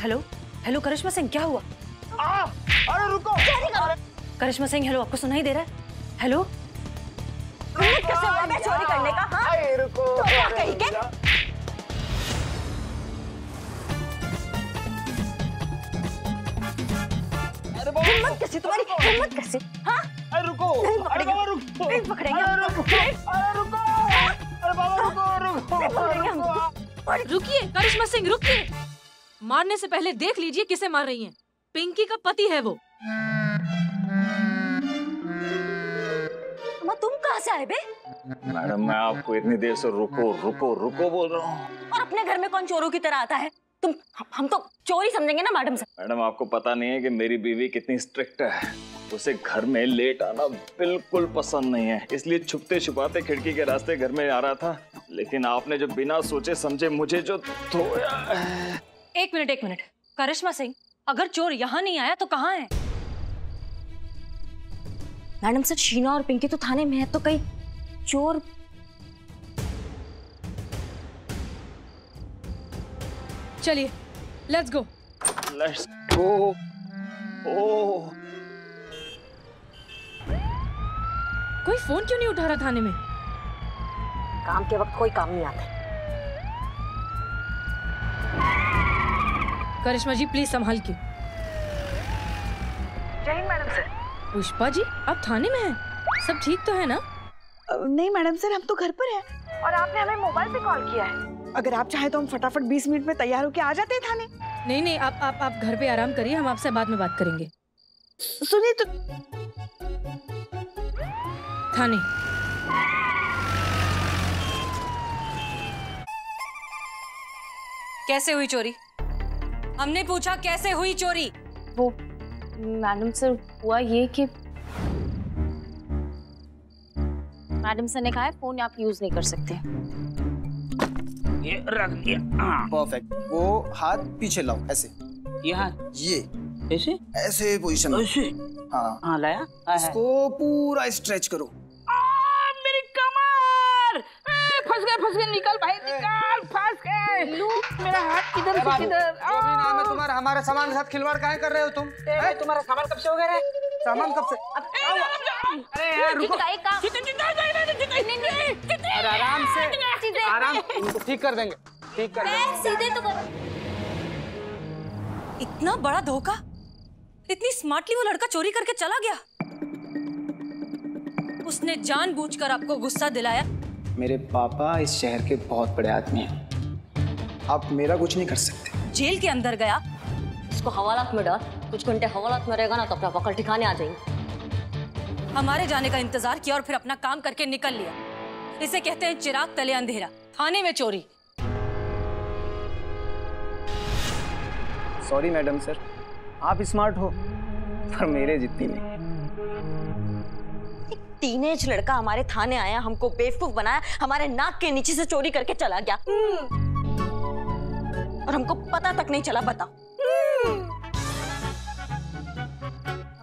Hello hello करिश्मा सिंह, क्या हुआ? अरे रुको। करिश्मा सिंह हेलो, आपको सुनाई दे रहा है? हेलो कैसे हुआ मैं चोरी करने का? हाँ रुको। तो क्या कही के? हिम्मत कैसी तुम्हारी, हिम्मत कैसी? हाँ अरे रुको, अरे बाबा रुको, नहीं पकड़ेंगे, अरे रुको, अरे रुको, अरे बाबा रुको, रुको, रुकिए करिश्मा सिंह, रुकिए। मारने से पहले देख लीजिए किसे मार रही हैं। पिंकी का पति है वो। तुम कहाँ से आए बे? मैडम मैं आपको इतनी देर से रुको रुको रुको बोल रहा हूँ। और अपने घर में कौन चोरों की तरह आता है? तुम हम तो चोरी समझेंगे ना मैडम से। मैडम आपको पता नहीं है कि मेरी बीवी कितनी स्ट्रिक्ट है। उसे घर में लेट आना बिल्कुल पसंद नहीं है, इसलिए छुपते छुपाते खिड़की के रास्ते घर में आ रहा था। लेकिन आपने जो बिना सोचे समझे मुझे जो धोया। एक मिनट करिश्मा सिंह, अगर चोर यहाँ नहीं आया तो कहाँ है? मैडम सर, शीना और पिंकी तो थाने में है, तो कहीं चोर। चलिए लेट्स गो। Let's go. ओह कोई फोन क्यों नहीं उठा रहा थाने में? काम के वक्त कोई काम नहीं आता। करिश्मा जी प्लीज संभाल के। जय हिंद मैडम सर। पुष्पा जी आप थाने में हैं? सब ठीक तो है ना? नहीं मैडम सर, हम तो घर पर हैं और आपने हमें मोबाइल पे कॉल किया है। अगर आप चाहे तो हम फटाफट 20 मिनट में तैयार होके आ जाते हैं थाने। नहीं आप घर पे आराम करिए, हम आपसे बाद में बात करेंगे। सुनिए तो। थाने। कैसे हुई चोरी? हमने पूछा कैसे हुई चोरी? वो मैडम सर हुआ ये कि मैडम सर ने कहा है फोन आप यूज नहीं कर सकते। ये रख दिया। परफेक्ट। वो हाथ पीछे लाओ, ऐसे। ये हाथ ये ऐसे ऐसे पोजीशन में। ऐसे। हाँ हाँ लाया। इसको पूरा स्ट्रेच करो। मेरी कमर फंस गए, निकल भाई निकल, फंस गए। मेरा हाथ किधर से किधर। जो भी नाम है तुम्हारा, हमारे सामान के साथ खिलवाड़ काहे कर रहे हो तुम? तुम्हारा सामान कब से हो गया रे? सामान कब से? अरे यार रुको। अरे आराम से, आराम। इनको ठीक कर देंगे, ठीक कर देंगे। सीधे तो करो। इतना बड़ा धोखा, इतनी स्मार्टली वो लड़का चोरी करके चला गया। उसने जानबूझकर आपको गुस्सा दिलाया। मेरे पापा इस शहर के बहुत बड़े आदमी हैं, आप मेरा कुछ नहीं कर सकते। जेल के अंदर गया। इसको हवालात में डाल, कुछ घंटे हवालात में रहेगा ना तो अपना पकड़ ठिकाने आ जाएंगे। हमारे जाने का इंतजार किया और फिर अपना काम करके निकल लिया। इसे कहते हैं चिराग तले अंधेरा। थाने में चोरी। सॉरी मैडम सर, आप स्मार्ट हो पर मेरे जितनी नहीं। टीनेज लड़का हमारे थाने आया, हमको बेवकूफ बनाया, हमारे नाक के नीचे से चोरी करके चला गया और हमको पता तक नहीं चला। बताओ।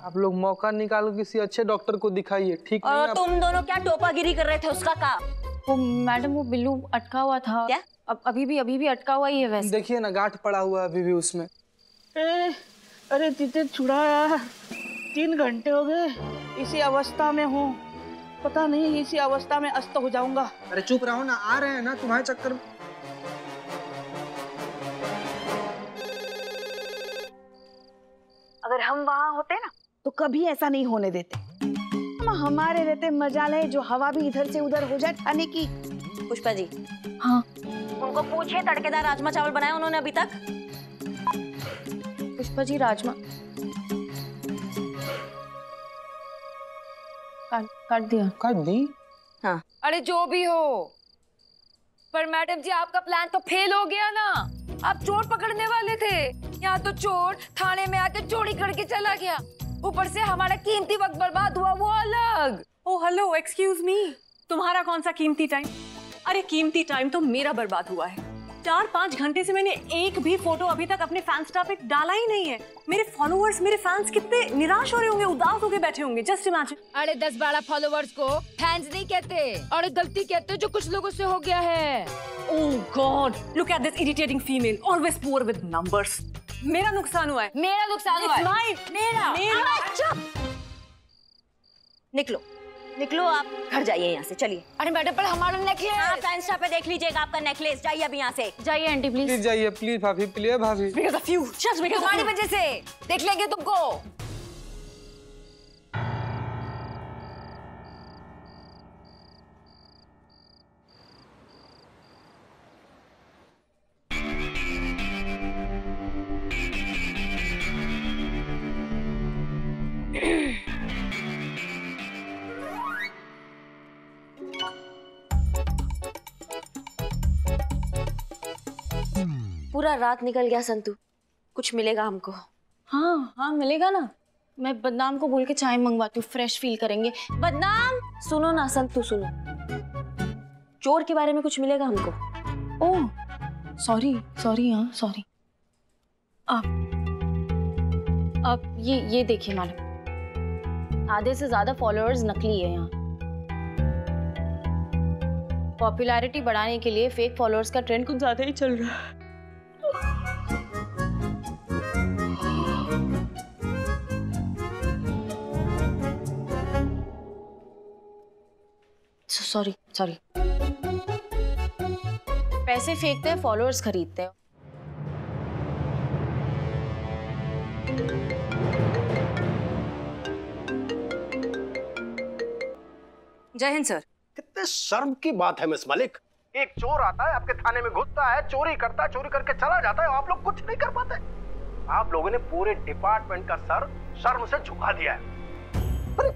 आप लोग मौका निकालो किसी अच्छे डॉक्टर को दिखाइए, ठीक नहीं? और तुम दोनों क्या टोपागिरी कर रहे थे? उसका काम। वो मैडम वो बिल्लू अटका हुआ था। क्या? अब अभी भी अटका हुआ ही है वैसे। देखिए ना, गांठ पड़ा हुआ है अभी भी उसमें। अरे तीते छुड़ाया, 3 घंटे हो गए इसी अवस्था में हूँ। पता नहीं इसी अवस्था में अस्त हो जाऊंगा। अरे चुप रहो ना, आ रहे हैं ना तुम्हारे चक्कर में। अगर हम वहाँ होते ना तो कभी ऐसा नहीं होने देते। हमारे रहते मजाल है जो हवा भी इधर से उधर हो जाए खाने की। पुष्पा जी। हाँ उनको पूछे तड़केदार राजमा चावल बनाया उन्होंने अभी तक? पुष्पा जी राजमा काट दिया। काट दी? हाँ। अरे जो भी हो, पर मैडम जी आपका प्लान तो फेल हो गया ना। आप चोर पकड़ने वाले थे, यहाँ तो चोर थाने में आके चोरी करके चला गया। ऊपर से हमारा कीमती वक्त बर्बाद हुआ, वो अलग। ओ हेलो, एक्सक्यूज मी, तुम्हारा कौन सा कीमती टाइम? अरे कीमती टाइम तो मेरा बर्बाद हुआ है 4-5 घंटे से मैंने एक भी फोटो अभी तक अपने फैंस्टा पे डाला ही नहीं है। मेरे फॉलोअर्स, मेरे फैंस कितने निराश हो रहे होंगे, उदास होके बैठे होंगे। Just imagine. अरे 10-12 फॉलोवर्स को फैंस नहीं कहते, और गलती कहते जो कुछ लोगों से हो गया है। Oh God, look at this irritating female, always poor with numbers. मेरा नुकसान हुआ है। मेरा नुकसान हुआ है। मेरा। चुप। निकलो निकलो, आप घर जाइए यहाँ से, चलिए। अरे मैडम, पर हमारा नेकलेस आप इंस्टा पे देख लीजिएगा आपका नेकलेस। जाइए अभी यहाँ से, जाइए आंटी प्लीज। प्लीज जाइए, प्लीज भाभी, प्लीज भाभी। Because of you, just because of तुम्हारी you. वजह से देख लेंगे तुमको। पूरा रात निकल गया संतू, कुछ मिलेगा हमको? हाँ हाँ मिलेगा ना। मैं बदनाम को बोल के चाय मंगवाती हूँ, फ्रेश फील करेंगे। बदनाम? सुनो ना संतू, सुनो, चोर के बारे में कुछ मिलेगा हमको? ओह सॉरी सॉरी, हाँ सॉरी। आप ये देखिए मैडम, आधे से ज्यादा फॉलोअर्स नकली है यहाँ। पॉपुलैरिटी बढ़ाने के लिए फेक फॉलोअर्स का ट्रेंड कुछ ज्यादा ही चल रहा है। Sorry sorry. पैसे फेंकते हैं, फॉलोअर्स खरीदते हैं। जय हिंद सर। कितने शर्म की बात है मिस मलिक। एक चोर आता है आपके थाने में, घुसता है, चोरी करता है, चोरी करके चला जाता है, आप लोग कुछ नहीं कर पाते। आप लोगों ने पूरे डिपार्टमेंट का सर शर्म से झुका दिया है। अरे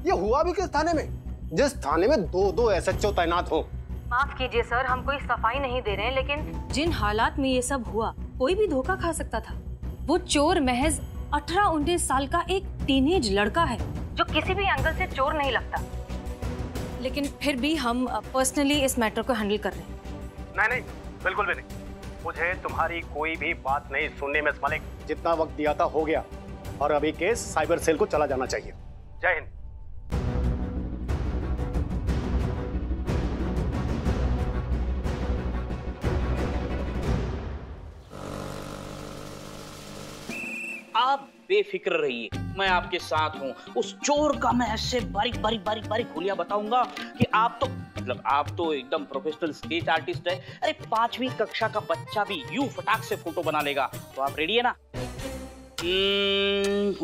ये हुआ भी किस थाने में, जिस थाने में 2-2 SHO तैनात हो? माफ कीजिए सर, हम कोई सफाई नहीं दे रहे हैं, लेकिन जिन हालात में ये सब हुआ, कोई भी धोखा खा सकता था। वो चोर महज 18-19 साल का एक टीनेज लड़का है, जो किसी भी एंगल से चोर नहीं लगता। लेकिन फिर भी हम पर्सनली इस मैटर को हैंडल कर रहे हैं। नहीं, बिल्कुल भी नहीं। मुझे तुम्हारी कोई भी बात नहीं सुननी मिस मलिक। जितना वक्त दिया था हो गया, और अभी केस साइबर सेल को चला जाना चाहिए। जय हिंद। आप बेफिक्र रहिए, मैं आपके साथ हूँ। उस चोर का मैं ऐसे बारीक हुलिया बताऊंगा कि आप तो एकदम प्रोफेशनल स्केच आर्टिस्ट है। अरे 5वीं कक्षा का बच्चा भी यूं फटाक से फोटो बना लेगा। तो आप रेडी है ना?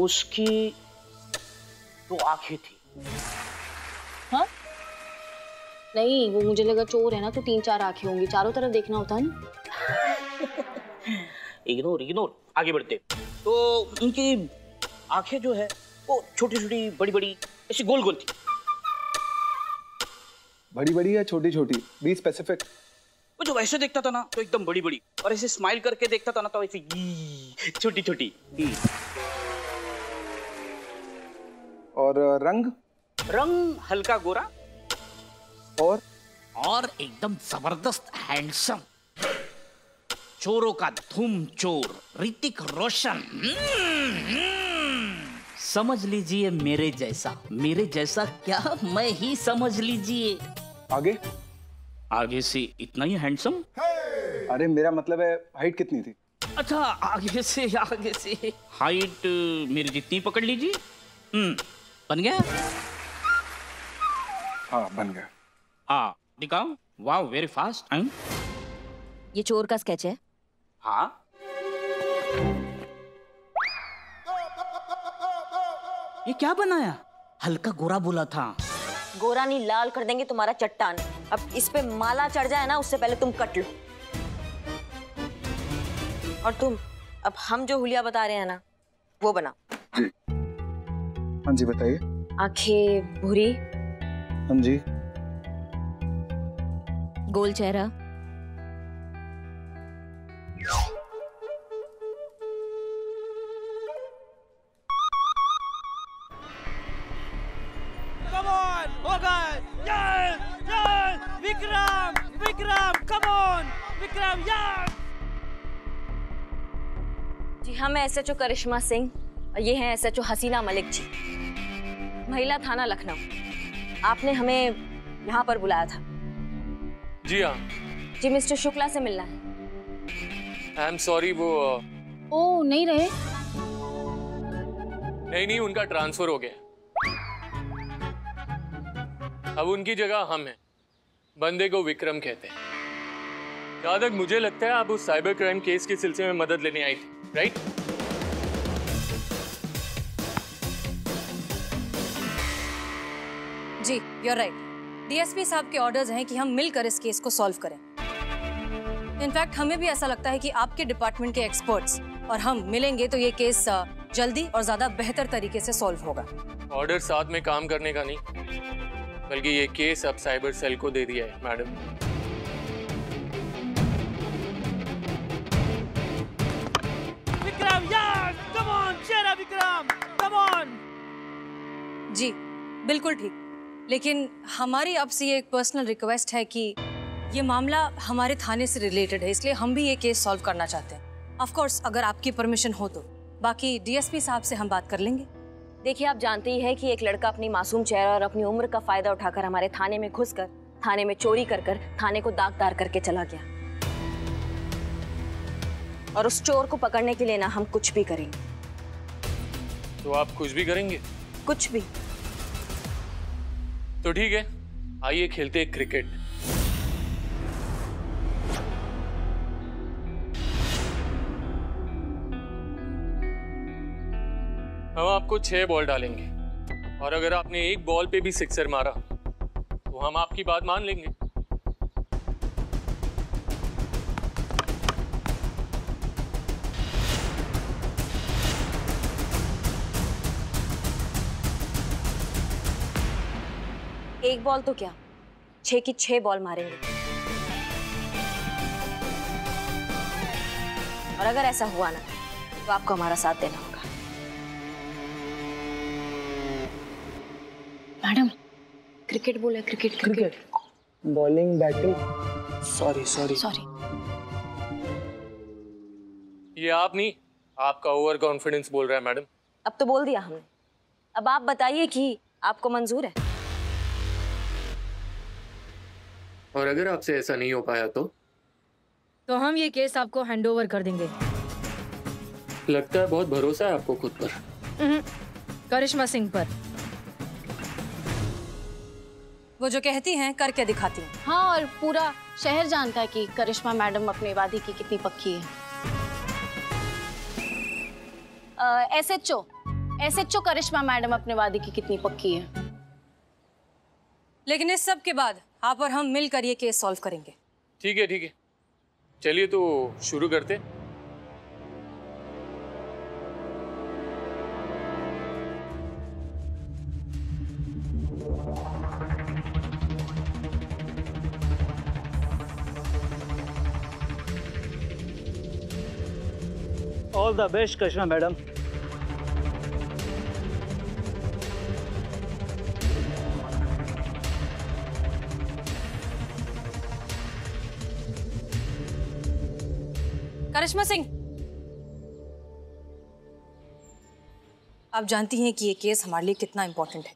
उसकी 2 आंखें थी। हाँ नहीं, वो मुझे लगा चोर है ना, तो 3-4 आंखें होंगी, चारों तरफ देखना होता है ना। इग्नोर, आगे बढ़ते। तो उनकी आंखें जो है वो छोटी-छोटी, बड़ी-बड़ी, ऐसी गोल-गोल थी। बड़ी-बड़ी या छोटी-छोटी? Be specific. वो जो वैसे देखता था ना तो एकदम बड़ी-बड़ी, और ऐसे स्माइल करके देखता था ना तो ऐसे छोटी-छोटी। और रंग हल्का गोरा, और एकदम जबरदस्त हैंडसम। चोरों का धूम चोर ऋतिक रोशन। समझ लीजिए मेरे जैसा क्या, मैं ही समझ लीजिए। आगे से इतना ही हैंडसम। अरे मेरा मतलब है हाइट कितनी थी? अच्छा, आगे से हाइट मेरी जितनी पकड़ लीजिए। बन गया? हाँ बन गया। दिखाओ। वाह, वेरी फास्ट। ये चोर का स्केच है? हाँ। ये क्या बनाया? हल्का गोरा बोला था। गोरा नहीं, लाल कर देंगे तुम्हारा चट्टान। अब इस पे माला चढ़ जाए ना, उससे पहले तुम कट लो। और तुम, अब हम जो हुलिया बता रहे हैं ना, वो बनाओ। जी हाँ जी, बताइए। आंखें भूरी, हाँ जी। गोल चेहरा, Vikram, come on Vikram yes. जी हाँ, मैं एसएचओ करिश्मा सिंह और ये हैं एसएचओ हसीना मलिक जी, महिला थाना लखनऊ। आपने हमें यहाँ पर बुलाया था। जी हाँ। जी मिस्टर शुक्ला से मिलना है। आई एम सॉरी, वो ओ नहीं रहे। नहीं, उनका ट्रांसफर हो गया। अब उनकी जगह हम हैं। बंदे को विक्रम कहते हैं। जहां तक मुझे लगता है आप उस साइबर क्राइम केस के सिलसिले में मदद लेने आई थी, राइट? जी यू आर राइट। डीएसपी साहब के ऑर्डर्स हैं कि हम मिलकर इस केस को सॉल्व करें। इनफैक्ट हमें भी ऐसा लगता है कि आपके डिपार्टमेंट के एक्सपर्ट्स और हम मिलेंगे तो ये केस जल्दी और ज्यादा बेहतर तरीके से सॉल्व होगा। ऑर्डर साथ में काम करने का नहीं, बल्कि ये केस अब साइबर सेल को दे दिया है, madam. Vikram yes, come on Shera Vikram, come on. जी बिल्कुल ठीक, लेकिन हमारी आपसे ये एक पर्सनल रिक्वेस्ट है कि ये मामला हमारे थाने से रिलेटेड है, इसलिए हम भी ये केस सॉल्व करना चाहते हैं। ऑफ कोर्स अगर आपकी परमिशन हो तो, बाकी डीएसपी साहब से हम बात कर लेंगे। देखिए, आप जानते ही हैं कि एक लड़का अपनी मासूम चेहरा और अपनी उम्र का फायदा उठाकर हमारे थाने में घुसकर थाने में चोरी कर थाने को दागदार करके चला गया। और उस चोर को पकड़ने के लिए ना हम कुछ भी करेंगे। तो आप कुछ भी करेंगे? कुछ भी। तो ठीक है, आइए खेलते हैं क्रिकेट। हम आपको 6 बॉल डालेंगे और अगर आपने एक बॉल पे भी सिक्सर मारा तो हम आपकी बात मान लेंगे। एक बॉल तो क्या, 6 की 6 बॉल मारेंगे। और अगर ऐसा हुआ ना तो आपको हमारा साथ देना होगा। मैडम क्रिकेट बोले, क्रिकेट। Bowling batting, sorry. ये आप नहीं, आपका ओवर कॉन्फिडेंस बोल रहा है मैडम। अब तो बोल दिया हमने, अब आप बताइए कि आपको मंजूर है। और अगर आपसे ऐसा नहीं हो पाया तो हम ये केस आपको हैंडओवर कर देंगे। लगता है बहुत भरोसा है आपको खुद पर। करिश्मा सिंह पर। वो जो कहती हैं करके दिखाती हैं। हाँ, और पूरा शहर जानता है कि करिश्मा मैडम अपने वादी की कितनी पक्की है। एसएचओ करिश्मा मैडम अपने वादी की कितनी पक्की है। लेकिन इस सब के बाद आप और हम मिलकर ये केस सॉल्व करेंगे। ठीक है, चलिए तो शुरू करते। All the best Karishma madam. Karishma Singh, आप जानती हैं कि ये केस हमारे लिए कितना इम्पोर्टेंट है।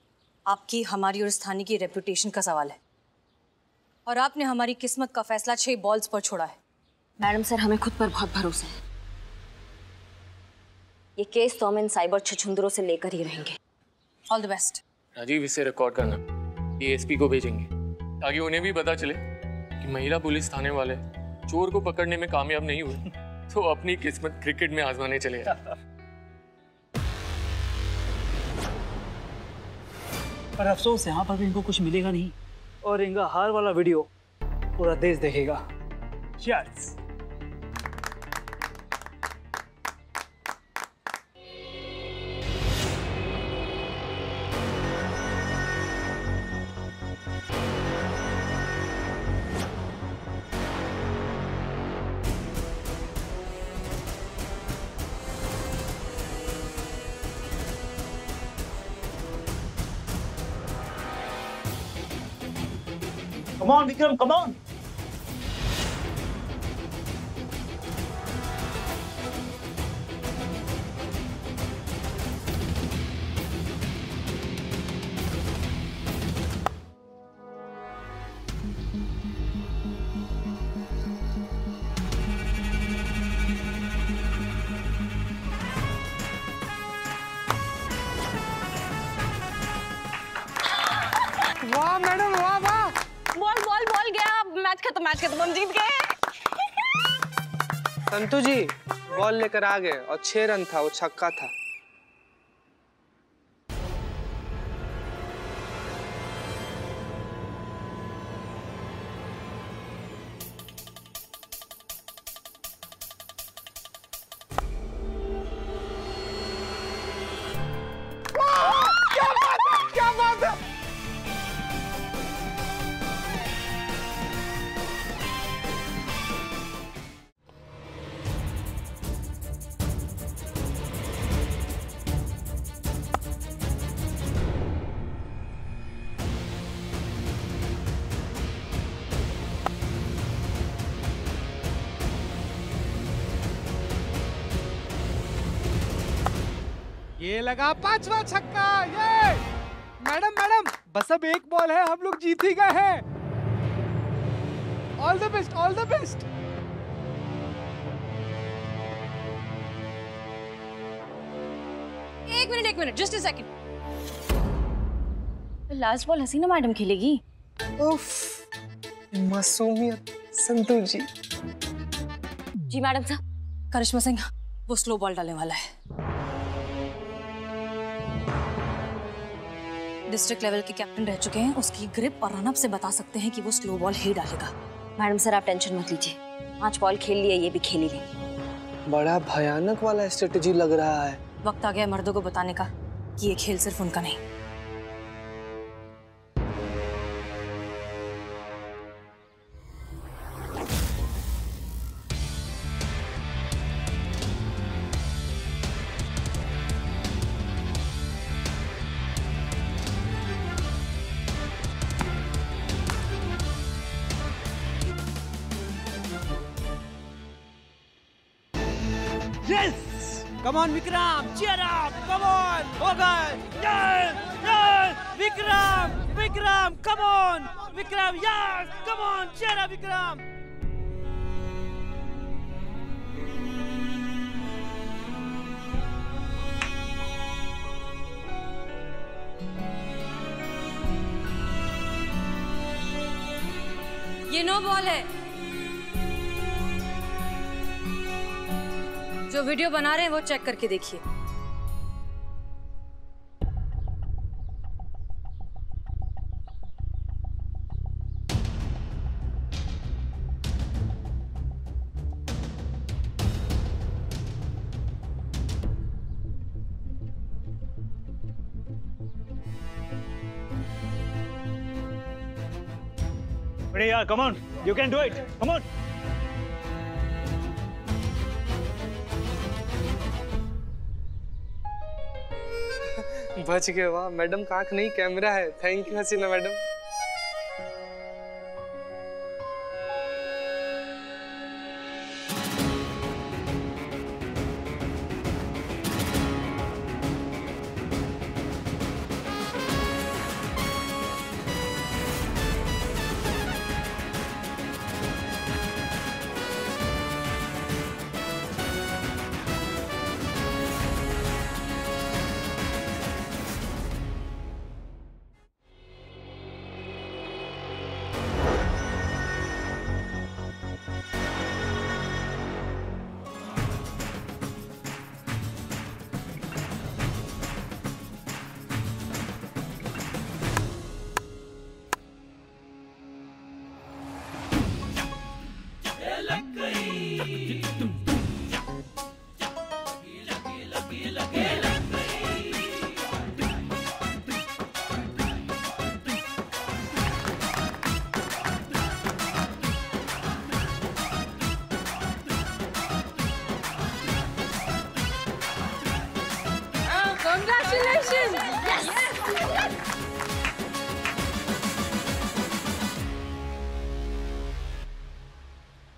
आपकी, हमारी और इस थाने की रेपुटेशन का सवाल है। और आपने हमारी किस्मत का फैसला 6 बॉल्स पर छोड़ा है। मैडम सर, हमें खुद पर बहुत भरोसा है। ये केस तो हम इन साइबर छछुंदरों से लेकर ही रहेंगे। All the best. राजीव, इसे रिकॉर्ड करना, डीएसपी को भेजेंगे ताकि उन्हें भी पता चले कि महिला पुलिस थाने वाले चोर को पकड़ने में कामयाब नहीं हुए तो अपनी किस्मत क्रिकेट में आजमाने चले। पर अफसोस यहाँ पर भी इनको कुछ मिलेगा नहीं और इनका हार वाला वीडियो पूरा देश देखेगा। Cheers! Come on, Vikram, come on! वाह मैडम, वाह वाह। बॉल बॉल बॉल गया, मैच खत्म, हम जीत गए। संतू जी बॉल लेकर आ गए और 6 रन था, वो छक्का था। क्या बात है? ये लगा 5वां छक्का। ये मैडम बस अब एक बॉल है, हम लोग जीत ही गए हैं। All the best, all the best. एक minute, just a second. Last ball Haseena madam खेलेगी। उफ, मासूमियत संतू जी। जी मैडम साहब। करिश्मा सिंह वो स्लो बॉल डालने वाला है। डिस्ट्रिक्ट लेवल के कैप्टन रह चुके हैं, उसकी ग्रिप और रनअप से बता सकते हैं कि वो स्लो बॉल ही डालेगा। मैडम सर आप टेंशन मत लीजिए, 5 बॉल खेल लिए, ये भी खेल ही लेंगे। बड़ा भयानक वाला स्ट्रेटेजी लग रहा है। वक्त आ गया मर्दों को बताने का कि ये खेल सिर्फ उनका नहीं। Yes! Come on, Vikram! Cheer up! Come on! Oh God! Yes! Yes! Vikram! Vikram! Come on! Vikram! Yes! Come on! Cheer up, Vikram! ये नो बॉल है। जो वीडियो बना रहे हैं वो चेक करके देखिए। Ready, yeah, come on. You can do it. Come on. बच गए, वाह मैडम का आंख नहीं कैमरा है। Thank you Hasina madam.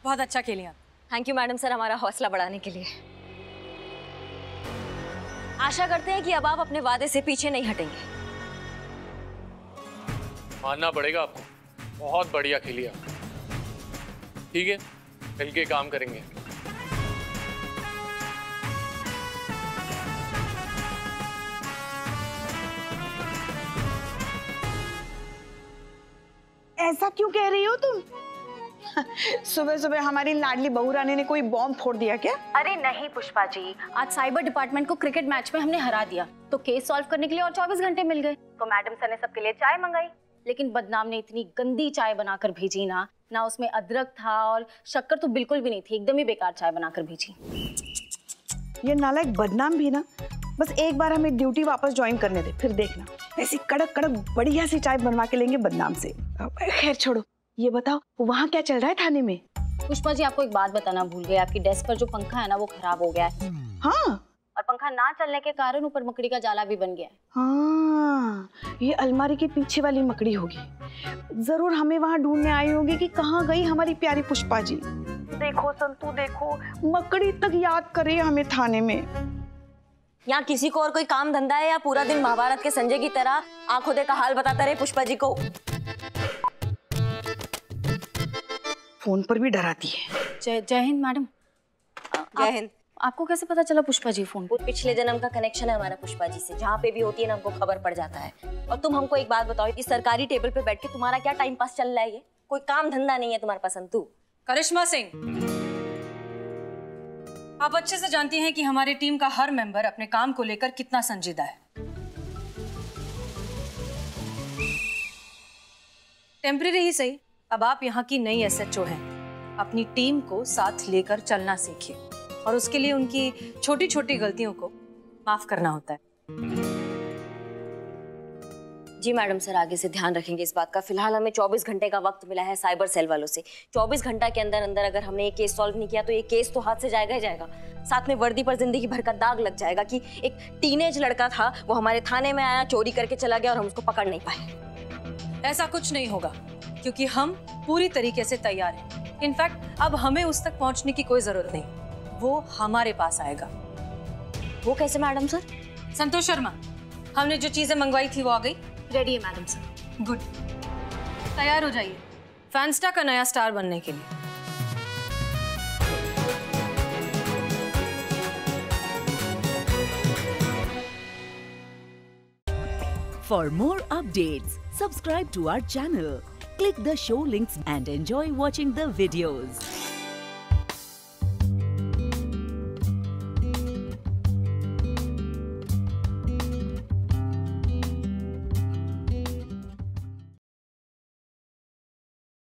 बहुत अच्छा खेली आप। थैंक यू मैडम सर हमारा हौसला बढ़ाने के लिए। आशा करते हैं कि अब आप अपने वादे से पीछे नहीं हटेंगे। मानना पड़ेगा आपको, बहुत बढ़िया खेली आप। ठीक है, मिलके काम करेंगे। ऐसा क्यों कह रही हो तुम? सुबह सुबह हमारी लाडली बहू रानी ने कोई बॉम्ब फोड़ दिया क्या? अरे नहीं पुष्पा जी, आज साइबर डिपार्टमेंट को क्रिकेट मैच में हमने हरा दिया, तो केस सॉल्व करने के लिए और 24 घंटे मिल गए। तो मैडम सर ने सबके लिए चाय मंगाई, लेकिन बदनाम ने इतनी गंदी चाय बनाकर भेजी ना उसमें अदरक था और शक्कर तो बिल्कुल भी नहीं थी, एकदम ही बेकार चाय बनाकर भेजी। ये नालायक बदनाम भी ना बस एक बार हमें ड्यूटी वापस ज्वाइन करने दे, फिर देखना ऐसी कड़क कड़क बढ़िया सी चाय बनवा के लेंगे बदनाम से। खैर छोड़ो, ये बताओ वहाँ क्या चल रहा है थाने में? पुष्पा जी आपको एक बात बताना भूल गए, आपकी डेस्क पर जो पंखा है ना वो खराब हो गया है। हाँ, और पंखा ना चलने के कारण ऊपर मकड़ी का जाला भी बन गया है। हाँ, ये अलमारी के पीछे वाली मकड़ी होगी। जरूर हमें वहाँ ढूंढने आई होगी कि कहाँ गई हमारी प्यारी पुष्पा जी। देखो संतू देखो, मकड़ी तक याद करे हमें थाने में। यहाँ किसी को और कोई काम धंधा है या पूरा दिन महाभारत के संजय की तरह आंखों देखा हाल बताता रहे पुष्पा जी को? फोन पर भी डराती है। जय हिंद मैडम। जय हिंद। आपको कैसे पता चला पुष्पा जी फोन? वो पिछले जन्म का कनेक्शन है हमारा पुष्पा जी से, जहाँ पे भी होती है ना हमको खबर पड़ जाता है। और तुम हमको एक बात बताओ, इस सरकारी टेबल पे बैठ के तुम्हारा क्या टाइम पास चल रहा है? ये कोई काम धंधा नहीं है तुम्हारे पास संतू? करिश्मा सिंह, आप अच्छे से जानती हैं कि हमारी टीम का हर मेंबर अपने काम को लेकर कितना संजीदा है। टेम्परेरी ही सही, अब आप यहाँ की नई एसएचओ हैं। अपनी टीम को साथ लेकर चलना सीखिए और उसके लिए उनकी छोटी छोटी गलतियों को माफ करना होता है। जी मैडम सर, आगे से ध्यान रखेंगे इस बात का। फिलहाल हमें 24 घंटे का वक्त मिला है साइबर सेल वालों से। 24 घंटा के अंदर अंदर अगर हमने ये केस सॉल्व नहीं किया तो ये केस तो हाथ से जाएगा ही जाएगा, साथ में वर्दी पर जिंदगी भर का दाग लग जाएगा कि एक टीनेज लड़का था, वो हमारे थाने में आया, चोरी करके चला गया और हम उसको पकड़ नहीं पाए। ऐसा कुछ नहीं होगा क्योंकि हम पूरी तरीके से तैयार हैं। इनफैक्ट अब हमें उस तक पहुंचने की कोई जरूरत नहीं, वो हमारे पास आएगा। वो कैसे मैडम सर? संतोष शर्मा, हमने जो चीजें मंगवाई थी वो आ गई? रेडी है मैडम सर। गुड, तैयार हो जाइए फैंस्टा का नया स्टार बनने के लिए। For more updates, subscribe to our channel, click the show links and enjoy watching the videos.